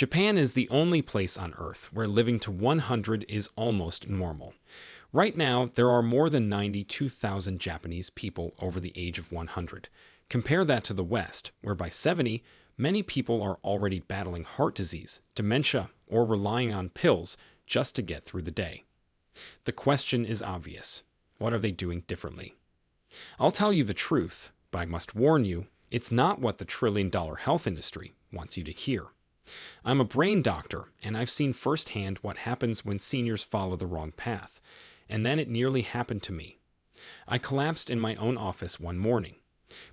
Japan is the only place on Earth where living to 100 is almost normal. Right now, there are more than 92,000 Japanese people over the age of 100. Compare that to the West, where by 70, many people are already battling heart disease, dementia, or relying on pills just to get through the day. The question is obvious. What are they doing differently? I'll tell you the truth, but I must warn you, it's not what the trillion-dollar health industry wants you to hear. I'm a brain doctor, and I've seen firsthand what happens when seniors follow the wrong path. And then it nearly happened to me. I collapsed in my own office one morning.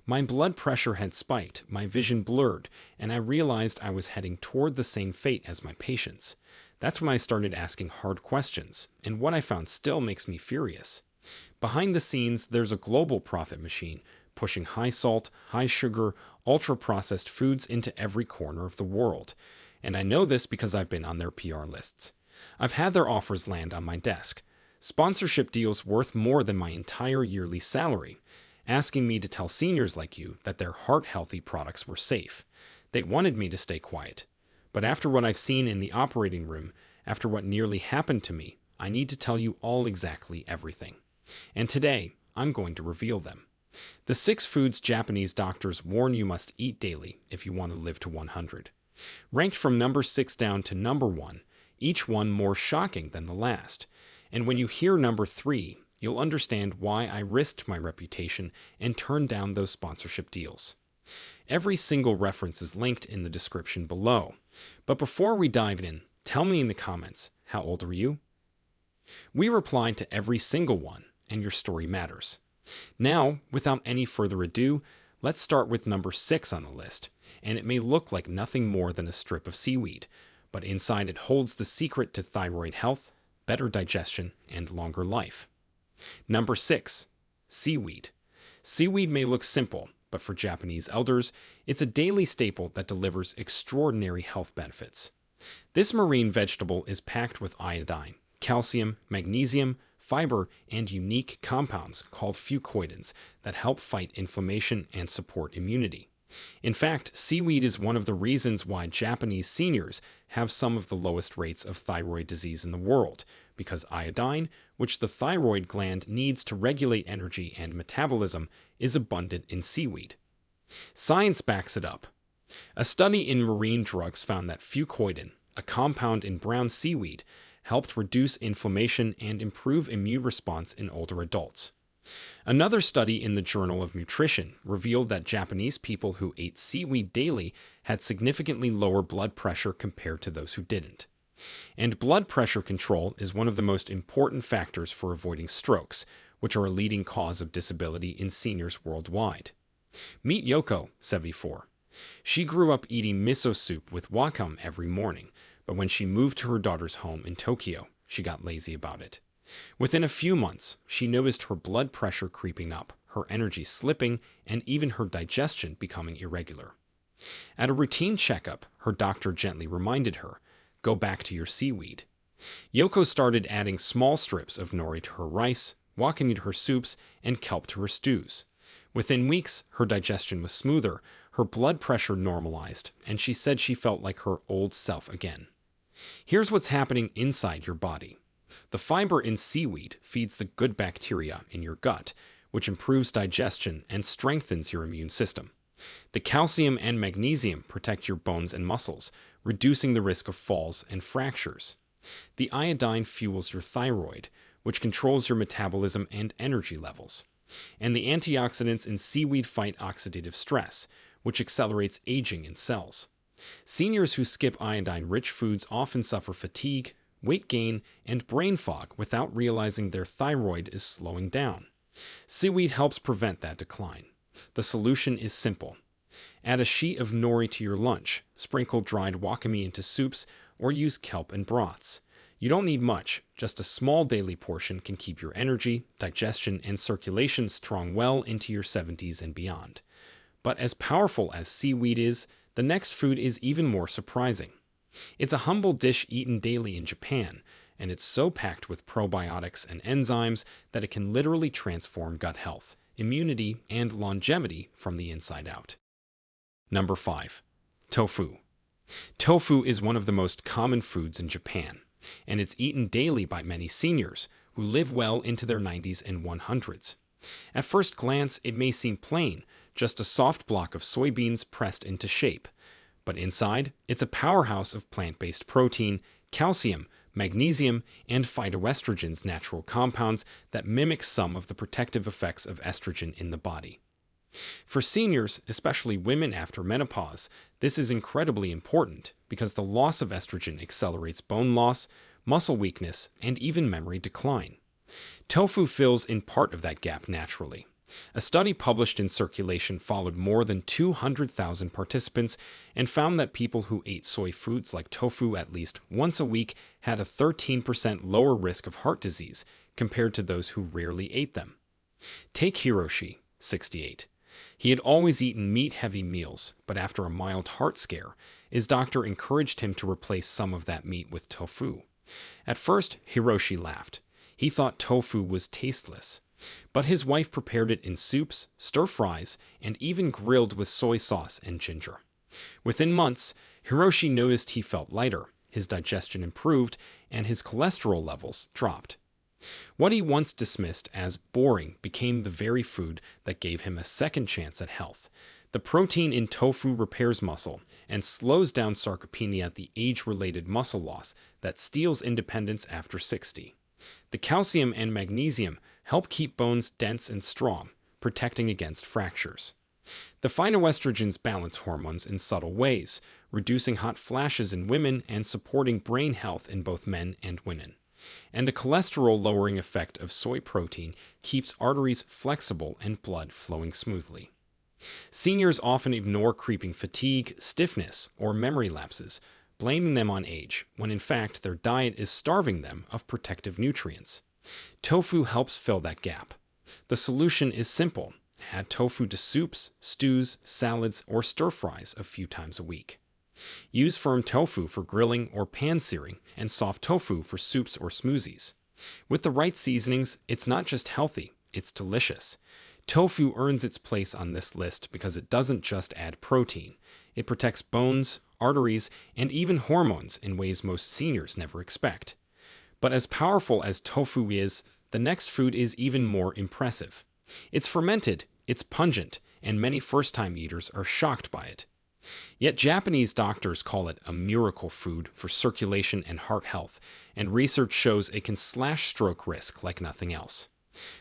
My blood pressure had spiked, my vision blurred, and I realized I was heading toward the same fate as my patients. That's when I started asking hard questions, and what I found still makes me furious. Behind the scenes, there's a global profit machine, pushing high salt, high sugar, ultra-processed foods into every corner of the world. And I know this because I've been on their PR lists. I've had their offers land on my desk. Sponsorship deals worth more than my entire yearly salary, asking me to tell seniors like you that their heart-healthy products were safe. They wanted me to stay quiet. But after what I've seen in the operating room, after what nearly happened to me, I need to tell you all exactly everything. And today, I'm going to reveal them. The 6 foods Japanese doctors warn you must eat daily if you want to live to 100. Ranked from number 6 down to number 1, each one more shocking than the last. And when you hear number 3, you'll understand why I risked my reputation and turned down those sponsorship deals. Every single reference is linked in the description below. But before we dive in, tell me in the comments, how old are you? We replied to every single one, and your story matters. Now, without any further ado, let's start with number 6 on the list, and it may look like nothing more than a strip of seaweed, but inside it holds the secret to thyroid health, better digestion, and longer life. Number 6. Seaweed. Seaweed may look simple, but for Japanese elders, it's a daily staple that delivers extraordinary health benefits. This marine vegetable is packed with iodine, calcium, magnesium, fiber, and unique compounds called fucoidins that help fight inflammation and support immunity. In fact, seaweed is one of the reasons why Japanese seniors have some of the lowest rates of thyroid disease in the world, because iodine, which the thyroid gland needs to regulate energy and metabolism, is abundant in seaweed. Science backs it up. A study in marine drugs found that fucoidin, a compound in brown seaweed, helped reduce inflammation and improve immune response in older adults. Another study in the Journal of Nutrition revealed that Japanese people who ate seaweed daily had significantly lower blood pressure compared to those who didn't. And blood pressure control is one of the most important factors for avoiding strokes, which are a leading cause of disability in seniors worldwide. Meet Yoko, 74. She grew up eating miso soup with wakame every morning, but when she moved to her daughter's home in Tokyo, she got lazy about it. Within a few months, she noticed her blood pressure creeping up, her energy slipping, and even her digestion becoming irregular. At a routine checkup, her doctor gently reminded her, "Go back to your seaweed." Yoko started adding small strips of nori to her rice, wakame to her soups, and kelp to her stews. Within weeks, her digestion was smoother, her blood pressure normalized, and she said she felt like her old self again. Here's what's happening inside your body. The fiber in seaweed feeds the good bacteria in your gut, which improves digestion and strengthens your immune system. The calcium and magnesium protect your bones and muscles, reducing the risk of falls and fractures. The iodine fuels your thyroid, which controls your metabolism and energy levels. And the antioxidants in seaweed fight oxidative stress, which accelerates aging in cells. Seniors who skip iodine-rich foods often suffer fatigue, weight gain, and brain fog without realizing their thyroid is slowing down. Seaweed helps prevent that decline. The solution is simple. Add a sheet of nori to your lunch, sprinkle dried wakame into soups, or use kelp in broths. You don't need much, just a small daily portion can keep your energy, digestion, and circulation strong well into your 70s and beyond. But as powerful as seaweed is, the next food is even more surprising. It's a humble dish eaten daily in Japan, and it's so packed with probiotics and enzymes that it can literally transform gut health, immunity, and longevity from the inside out. Number 5. Tofu. Tofu is one of the most common foods in Japan, and it's eaten daily by many seniors who live well into their 90s and 100s. At first glance, it may seem plain, just a soft block of soybeans pressed into shape. But inside, it's a powerhouse of plant-based protein, calcium, magnesium, and phytoestrogens, natural compounds that mimic some of the protective effects of estrogen in the body. For seniors, especially women after menopause, this is incredibly important because the loss of estrogen accelerates bone loss, muscle weakness, and even memory decline. Tofu fills in part of that gap naturally. A study published in Circulation followed more than 200,000 participants and found that people who ate soy foods like tofu at least once a week had a 13% lower risk of heart disease compared to those who rarely ate them. Take Hiroshi, 68. He had always eaten meat-heavy meals, but after a mild heart scare, his doctor encouraged him to replace some of that meat with tofu. At first, Hiroshi laughed. He thought tofu was tasteless. But his wife prepared it in soups, stir-fries, and even grilled with soy sauce and ginger. Within months, Hiroshi noticed he felt lighter, his digestion improved, and his cholesterol levels dropped. What he once dismissed as boring became the very food that gave him a second chance at health. The protein in tofu repairs muscle and slows down sarcopenia, the age-related muscle loss that steals independence after 60. The calcium and magnesium help keep bones dense and strong, protecting against fractures. The phytoestrogens balance hormones in subtle ways, reducing hot flashes in women and supporting brain health in both men and women. And the cholesterol-lowering effect of soy protein keeps arteries flexible and blood flowing smoothly. Seniors often ignore creeping fatigue, stiffness, or memory lapses, blaming them on age, when in fact their diet is starving them of protective nutrients. Tofu helps fill that gap. The solution is simple. Add tofu to soups, stews, salads, or stir-fries a few times a week. Use firm tofu for grilling or pan-searing, and soft tofu for soups or smoothies. With the right seasonings, it's not just healthy, it's delicious. Tofu earns its place on this list because it doesn't just add protein. It protects bones, arteries, and even hormones in ways most seniors never expect. But as powerful as tofu is, the next food is even more impressive. It's fermented, it's pungent, and many first-time eaters are shocked by it. Yet Japanese doctors call it a miracle food for circulation and heart health, and research shows it can slash stroke risk like nothing else.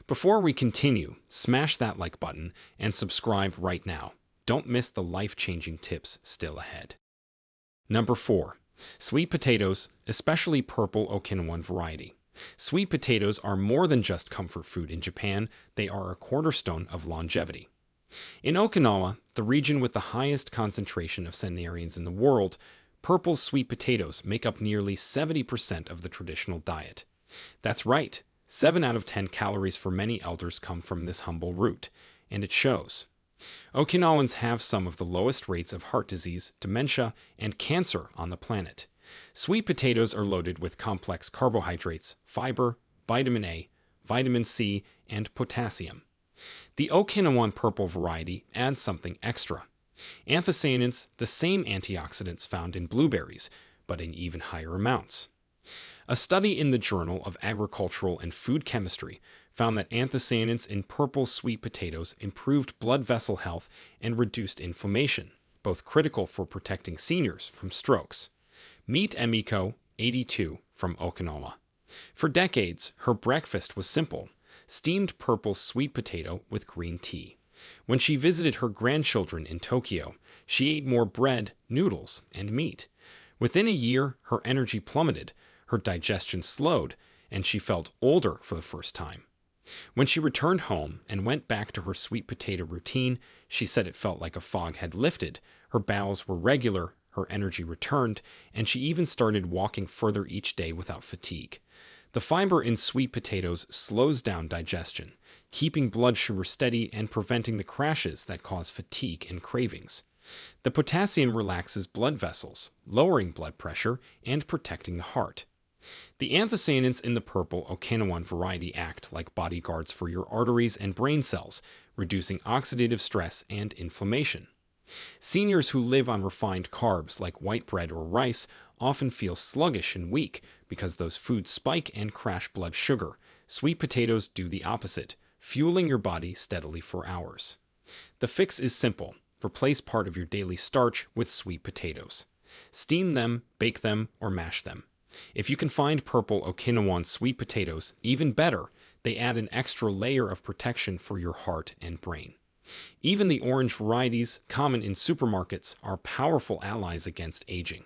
Before we continue, smash that like button and subscribe right now. Don't miss the life-changing tips still ahead. Number 4. Sweet potatoes, especially purple Okinawan variety. Sweet potatoes are more than just comfort food in Japan, they are a cornerstone of longevity. In Okinawa, the region with the highest concentration of centenarians in the world, purple sweet potatoes make up nearly 70% of the traditional diet. That's right, 7 out of 10 calories for many elders come from this humble root, and it shows. Okinawans have some of the lowest rates of heart disease, dementia, and cancer on the planet. Sweet potatoes are loaded with complex carbohydrates, fiber, vitamin A, vitamin C, and potassium. The Okinawan purple variety adds something extra. Anthocyanins, the same antioxidants found in blueberries, but in even higher amounts. A study in the Journal of Agricultural and Food Chemistry found that anthocyanins in purple sweet potatoes improved blood vessel health and reduced inflammation, both critical for protecting seniors from strokes. Meet Emiko, 82, from Okinawa. For decades, her breakfast was simple: steamed purple sweet potato with green tea. When she visited her grandchildren in Tokyo, she ate more bread, noodles, and meat. Within a year, her energy plummeted, her digestion slowed, and she felt older for the first time. When she returned home and went back to her sweet potato routine, she said it felt like a fog had lifted, her bowels were regular, her energy returned, and she even started walking further each day without fatigue. The fiber in sweet potatoes slows down digestion, keeping blood sugar steady and preventing the crashes that cause fatigue and cravings. The potassium relaxes blood vessels, lowering blood pressure and protecting the heart. The anthocyanins in the purple Okinawan variety act like bodyguards for your arteries and brain cells, reducing oxidative stress and inflammation. Seniors who live on refined carbs like white bread or rice often feel sluggish and weak because those foods spike and crash blood sugar. Sweet potatoes do the opposite, fueling your body steadily for hours. The fix is simple. Replace part of your daily starch with sweet potatoes. Steam them, bake them, or mash them. If you can find purple Okinawan sweet potatoes, even better. They add an extra layer of protection for your heart and brain. Even the orange varieties, common in supermarkets, are powerful allies against aging.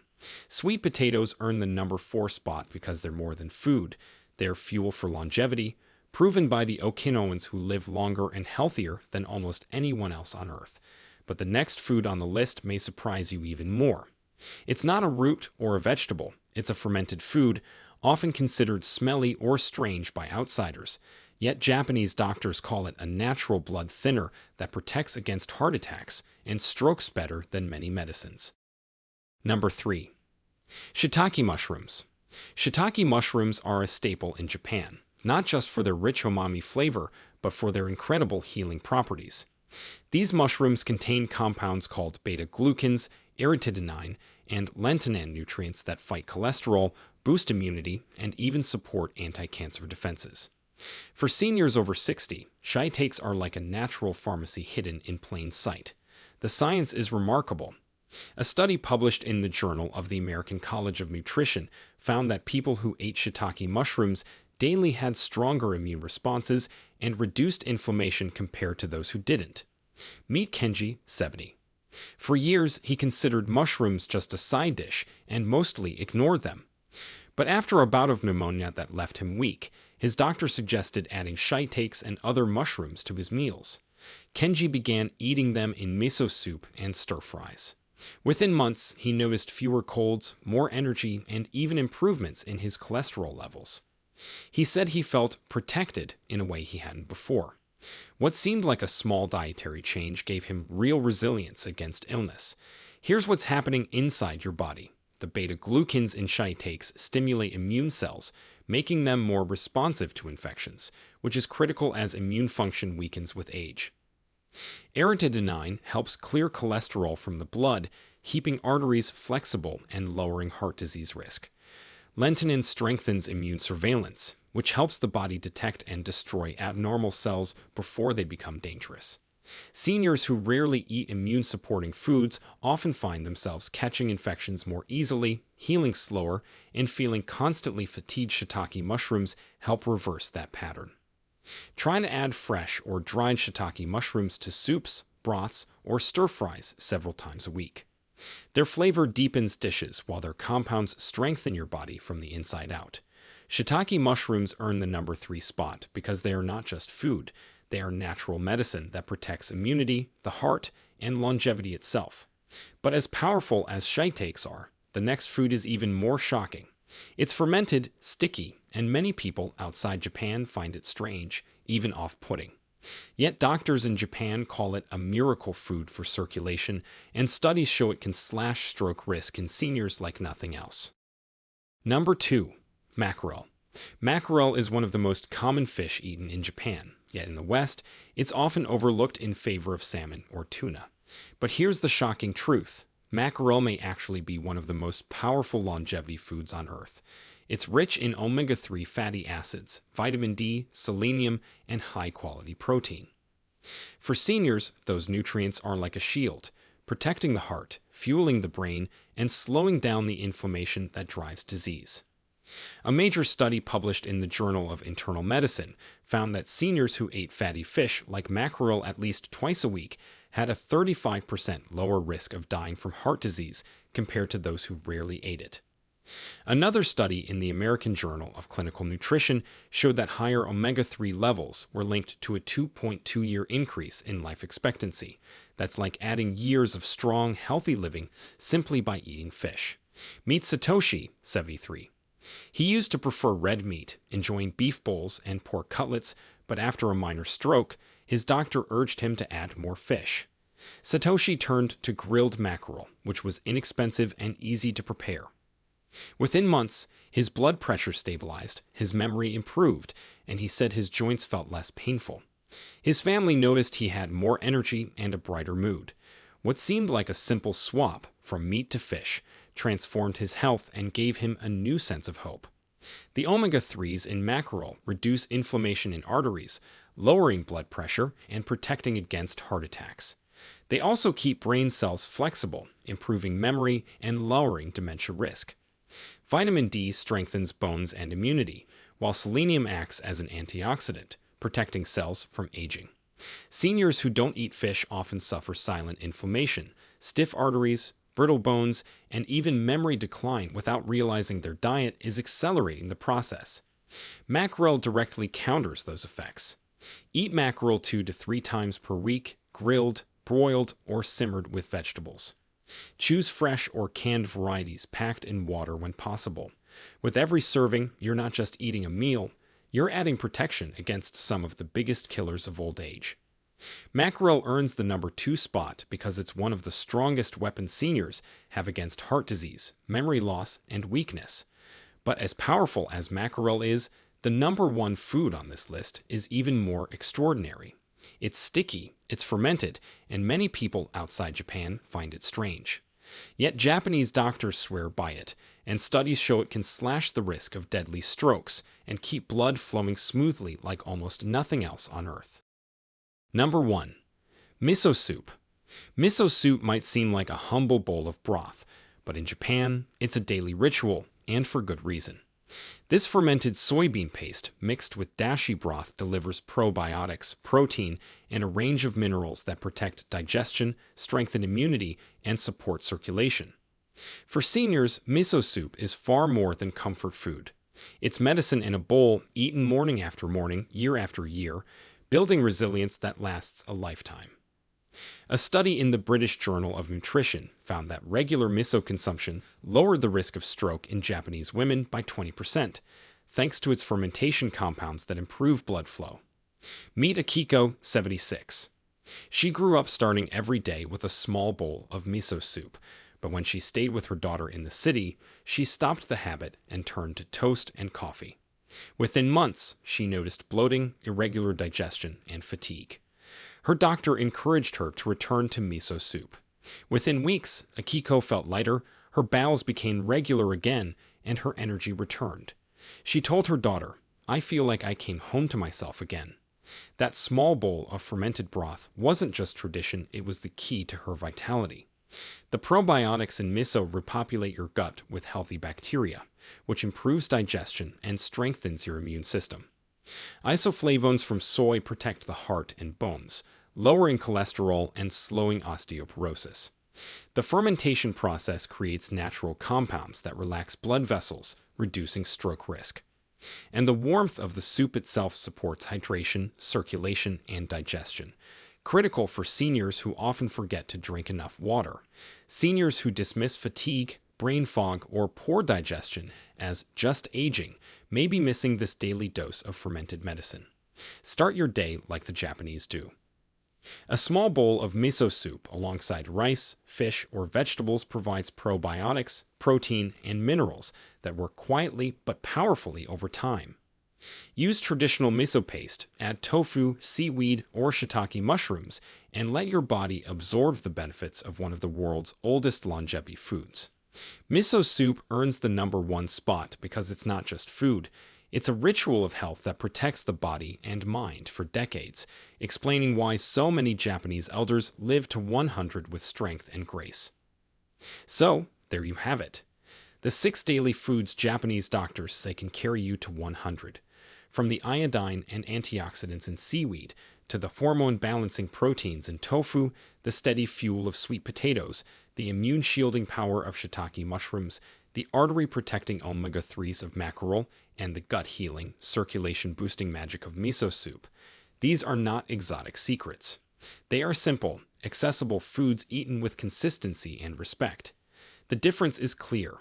Sweet potatoes earn the number 4 spot because they're more than food. They're fuel for longevity, proven by the Okinawans who live longer and healthier than almost anyone else on Earth. But the next food on the list may surprise you even more. It's not a root or a vegetable. It's a fermented food, often considered smelly or strange by outsiders. Yet Japanese doctors call it a natural blood thinner that protects against heart attacks and strokes better than many medicines. Number 3. Shiitake mushrooms. Shiitake mushrooms are a staple in Japan, not just for their rich umami flavor, but for their incredible healing properties. These mushrooms contain compounds called beta-glucans, aritidenine, and lentinan nutrients that fight cholesterol, boost immunity, and even support anti-cancer defenses. For seniors over 60, shiitakes are like a natural pharmacy hidden in plain sight. The science is remarkable. A study published in the Journal of the American College of Nutrition found that people who ate shiitake mushrooms daily had stronger immune responses and reduced inflammation compared to those who didn't. Meet Kenji, 70. For years, he considered mushrooms just a side dish and mostly ignored them. But after a bout of pneumonia that left him weak, his doctor suggested adding shiitakes and other mushrooms to his meals. Kenji began eating them in miso soup and stir-fries. Within months, he noticed fewer colds, more energy, and even improvements in his cholesterol levels. He said he felt protected in a way he hadn't before. What seemed like a small dietary change gave him real resilience against illness. Here's what's happening inside your body. The beta-glucans in shiitakes stimulate immune cells, making them more responsive to infections, which is critical as immune function weakens with age. Aritidenine helps clear cholesterol from the blood, keeping arteries flexible and lowering heart disease risk. Lentinan strengthens immune surveillance, which helps the body detect and destroy abnormal cells before they become dangerous. Seniors who rarely eat immune-supporting foods often find themselves catching infections more easily, healing slower, and feeling constantly fatigued. Shiitake mushrooms help reverse that pattern. Try to add fresh or dried shiitake mushrooms to soups, broths, or stir-fries several times a week. Their flavor deepens dishes while their compounds strengthen your body from the inside out. Shiitake mushrooms earn the number 3 spot because they are not just food. They are natural medicine that protects immunity, the heart, and longevity itself. But as powerful as shiitakes are, the next food is even more shocking. It's fermented, sticky, and many people outside Japan find it strange, even off-putting. Yet doctors in Japan call it a miracle food for circulation, and studies show it can slash stroke risk in seniors like nothing else. Number 2. Mackerel. Mackerel is one of the most common fish eaten in Japan, yet in the West, it's often overlooked in favor of salmon or tuna. But here's the shocking truth. Mackerel may actually be one of the most powerful longevity foods on Earth. It's rich in omega-3 fatty acids, vitamin D, selenium, and high-quality protein. For seniors, those nutrients are like a shield, protecting the heart, fueling the brain, and slowing down the inflammation that drives disease. A major study published in the Journal of Internal Medicine found that seniors who ate fatty fish like mackerel at least twice a week had a 35% lower risk of dying from heart disease compared to those who rarely ate it. Another study in the American Journal of Clinical Nutrition showed that higher omega-3 levels were linked to a 2.2-year increase in life expectancy. That's like adding years of strong, healthy living simply by eating fish. Meet Satoshi, 73. He used to prefer red meat, enjoying beef bowls and pork cutlets, but after a minor stroke, his doctor urged him to add more fish. Satoshi turned to grilled mackerel, which was inexpensive and easy to prepare. Within months, his blood pressure stabilized, his memory improved, and he said his joints felt less painful. His family noticed he had more energy and a brighter mood. What seemed like a simple swap from meat to fish transformed his health and gave him a new sense of hope. The omega-3s in mackerel reduce inflammation in arteries, lowering blood pressure and protecting against heart attacks. They also keep brain cells flexible, improving memory and lowering dementia risk. Vitamin D strengthens bones and immunity, while selenium acts as an antioxidant, protecting cells from aging. Seniors who don't eat fish often suffer silent inflammation, stiff arteries, brittle bones, and even memory decline without realizing their diet is accelerating the process. Mackerel directly counters those effects. Eat mackerel 2 to 3 times per week, grilled, broiled, or simmered with vegetables. Choose fresh or canned varieties packed in water when possible. With every serving, you're not just eating a meal, you're adding protection against some of the biggest killers of old age. Mackerel earns the number 2 spot because it's one of the strongest weapons seniors have against heart disease, memory loss, and weakness. But as powerful as mackerel is, the number 1 food on this list is even more extraordinary. It's sticky, it's fermented, and many people outside Japan find it strange. Yet Japanese doctors swear by it, and studies show it can slash the risk of deadly strokes and keep blood flowing smoothly like almost nothing else on Earth. Number 1. Miso soup. Miso soup might seem like a humble bowl of broth, but in Japan, it's a daily ritual, and for good reason. This fermented soybean paste mixed with dashi broth delivers probiotics, protein, and a range of minerals that protect digestion, strengthen immunity, and support circulation. For seniors, miso soup is far more than comfort food. It's medicine in a bowl, eaten morning after morning, year after year, building resilience that lasts a lifetime. A study in the British Journal of Nutrition found that regular miso consumption lowered the risk of stroke in Japanese women by 20%, thanks to its fermentation compounds that improve blood flow. Meet Akiko, 76. She grew up starting every day with a small bowl of miso soup, but when she stayed with her daughter in the city, she stopped the habit and turned to toast and coffee. Within months, she noticed bloating, irregular digestion, and fatigue. Her doctor encouraged her to return to miso soup. Within weeks, Akiko felt lighter, her bowels became regular again, and her energy returned. She told her daughter, "I feel like I came home to myself again." That small bowl of fermented broth wasn't just tradition, it was the key to her vitality. The probiotics in miso repopulate your gut with healthy bacteria, which improves digestion and strengthens your immune system. Isoflavones from soy protect the heart and bones, lowering cholesterol and slowing osteoporosis. The fermentation process creates natural compounds that relax blood vessels, reducing stroke risk. And the warmth of the soup itself supports hydration, circulation, and digestion, critical for seniors who often forget to drink enough water. Seniors who dismiss fatigue, brain fog, or poor digestion as just aging may be missing this daily dose of fermented medicine. Start your day like the Japanese do. A small bowl of miso soup alongside rice, fish, or vegetables provides probiotics, protein, and minerals that work quietly but powerfully over time. Use traditional miso paste, add tofu, seaweed, or shiitake mushrooms, and let your body absorb the benefits of one of the world's oldest longevity foods. Miso soup earns the number 1 spot because it's not just food, it's a ritual of health that protects the body and mind for decades, explaining why so many Japanese elders live to 100 with strength and grace. So, there you have it. The 6 daily foods Japanese doctors say can carry you to 100. From the iodine and antioxidants in seaweed, to the hormone-balancing proteins in tofu, the steady fuel of sweet potatoes, the immune-shielding power of shiitake mushrooms, the artery-protecting omega-3s of mackerel, and the gut-healing, circulation-boosting magic of miso soup. These are not exotic secrets. They are simple, accessible foods eaten with consistency and respect. The difference is clear.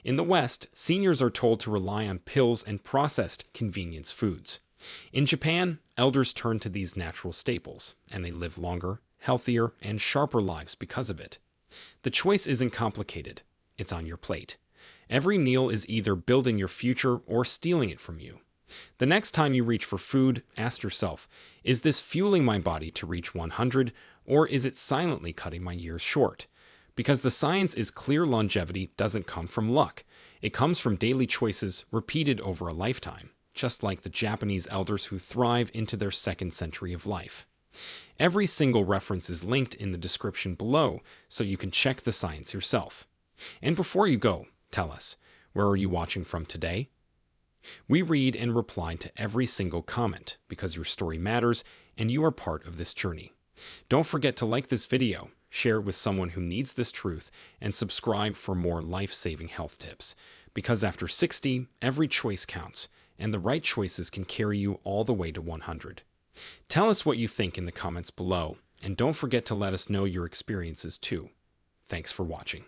In the West, seniors are told to rely on pills and processed convenience foods. In Japan, elders turn to these natural staples, and they live longer, healthier, and sharper lives because of it. The choice isn't complicated. It's on your plate. Every meal is either building your future or stealing it from you. The next time you reach for food, ask yourself, is this fueling my body to reach 100, or is it silently cutting my years short? Because the science is clear, longevity doesn't come from luck. It comes from daily choices repeated over a lifetime, just like the Japanese elders who thrive into their second century of life. Every single reference is linked in the description below, so you can check the science yourself. And before you go, tell us, where are you watching from today? We read and reply to every single comment because your story matters and you are part of this journey. Don't forget to like this video, share it with someone who needs this truth, and subscribe for more life-saving health tips. Because after 60, every choice counts, and the right choices can carry you all the way to 100. Tell us what you think in the comments below, and don't forget to let us know your experiences too. Thanks for watching.